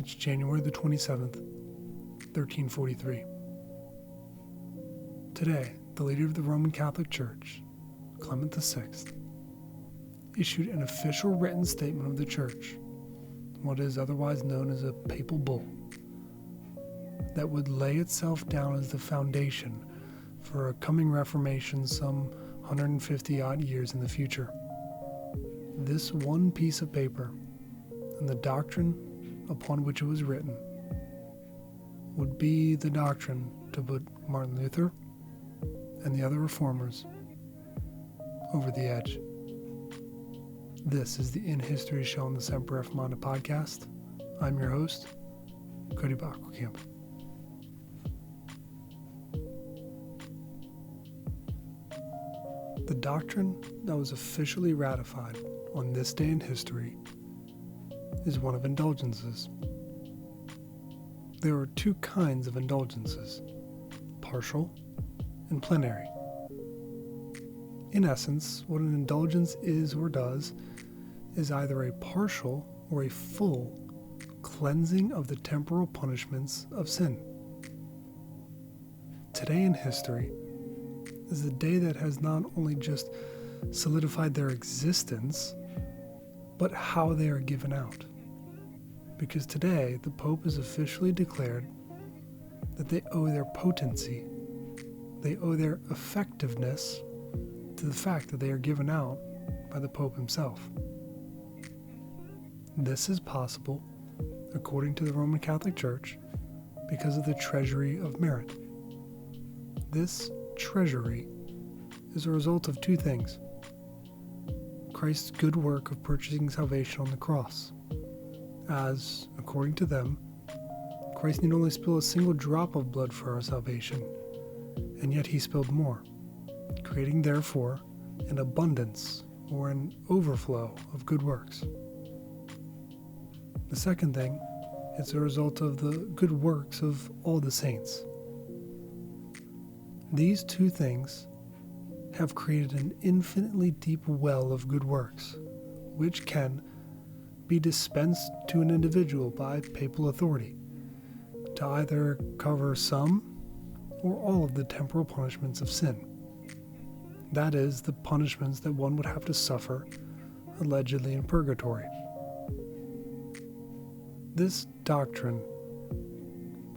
It's January the 27th, 1343. Today, the leader of the Roman Catholic Church, Clement VI, issued an official written statement of the Church, what is otherwise known as a papal bull, that would lay itself down as the foundation for a coming Reformation some 150-odd years in the future. This one piece of paper and the doctrine upon which it was written would be the doctrine to put Martin Luther and the other reformers over the edge. This is the In History Show on the Semper Reformanda podcast. I'm your host, Cody Bockelkamp. The doctrine that was officially ratified on this day in history is one of indulgences. There are two kinds of indulgences, partial and plenary. In essence, what an indulgence is or does is either a partial or a full cleansing of the temporal punishments of sin. Today in history is a day that has not only just solidified their existence, but how they are given out. Because today, the Pope has officially declared that they owe their potency, they owe their effectiveness to the fact that they are given out by the Pope himself. This is possible, according to the Roman Catholic Church, because of the treasury of merit. This treasury is a result of two things: Christ's good work of purchasing salvation on the cross, as, according to them, Christ need only spill a single drop of blood for our salvation, and yet he spilled more, creating therefore an abundance or an overflow of good works. The second thing is a result of the good works of all the saints. These two things have created an infinitely deep well of good works, which can be dispensed to an individual by papal authority to either cover some or all of the temporal punishments of sin. That is, the punishments that one would have to suffer allegedly in purgatory. This doctrine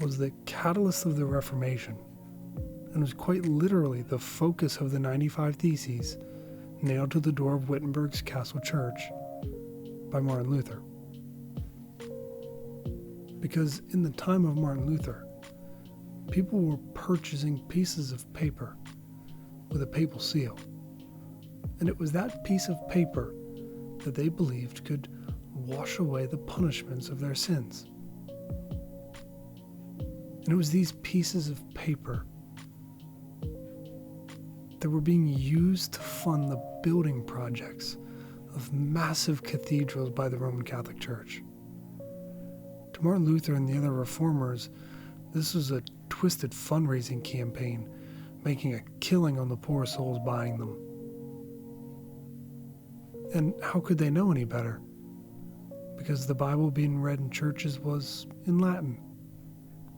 was the catalyst of the Reformation and was quite literally the focus of the 95 Theses nailed to the door of Wittenberg's Castle Church by Martin Luther. Because in the time of Martin Luther, people were purchasing pieces of paper with a papal seal, and it was that piece of paper that they believed could wash away the punishments of their sins. And it was these pieces of paper that were being used to fund the building projects of massive cathedrals by the Roman Catholic Church. To Martin Luther and the other reformers, this was a twisted fundraising campaign, making a killing on the poor souls buying them. And how could they know any better? Because the Bible being read in churches was in Latin,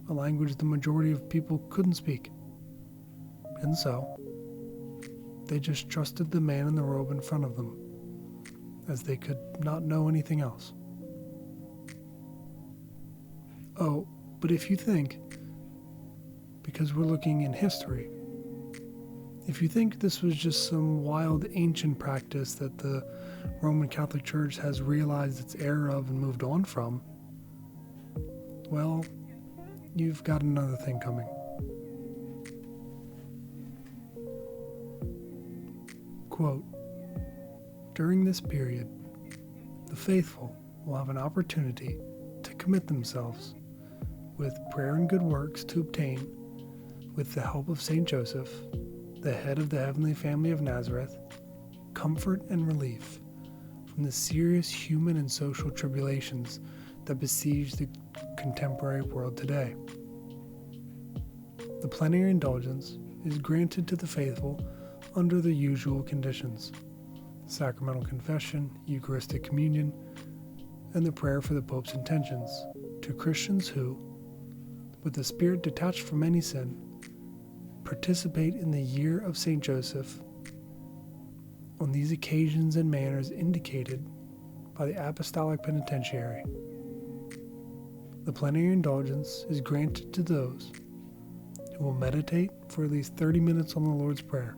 a language the majority of people couldn't speak. And so, they just trusted the man in the robe in front of them, as they could not know anything else. Oh, but if you think, because we're looking in history, if you think this was just some wild ancient practice that the Roman Catholic Church has realized its error of and moved on from, well, you've got another thing coming. Quote, during this period, the faithful will have an opportunity to commit themselves with prayer and good works to obtain, with the help of Saint Joseph, the head of the heavenly family of Nazareth, comfort and relief from the serious human and social tribulations that besiege the contemporary world today. The plenary indulgence is granted to the faithful under the usual conditions: sacramental confession, Eucharistic communion, and the prayer for the Pope's intentions to Christians who, with the spirit detached from any sin, participate in the year of St. Joseph on these occasions and manners indicated by the Apostolic Penitentiary. The plenary indulgence is granted to those who will meditate for at least 30 minutes on the Lord's Prayer,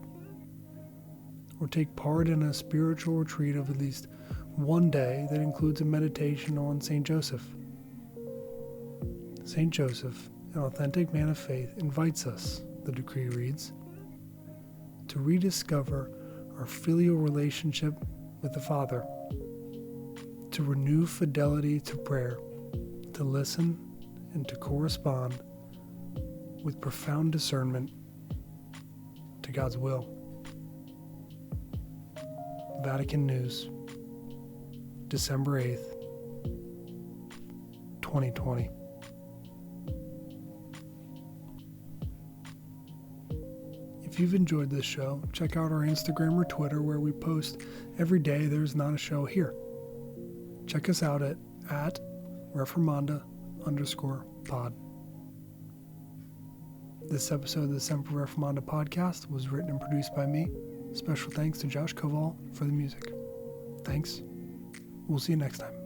or take part in a spiritual retreat of at least one day that includes a meditation on St. Joseph. St. Joseph, an authentic man of faith, invites us, the decree reads, to rediscover our filial relationship with the Father, to renew fidelity to prayer, to listen and to correspond with profound discernment to God's will. Vatican News, December 8th, 2020. If you've enjoyed this show, check out our Instagram or Twitter where we post every day there's not a show here. Check us out at Reformanda_pod. This episode of the Semper Reformanda podcast was written and produced by me. Special thanks to Josh Koval for the music. Thanks. We'll see you next time.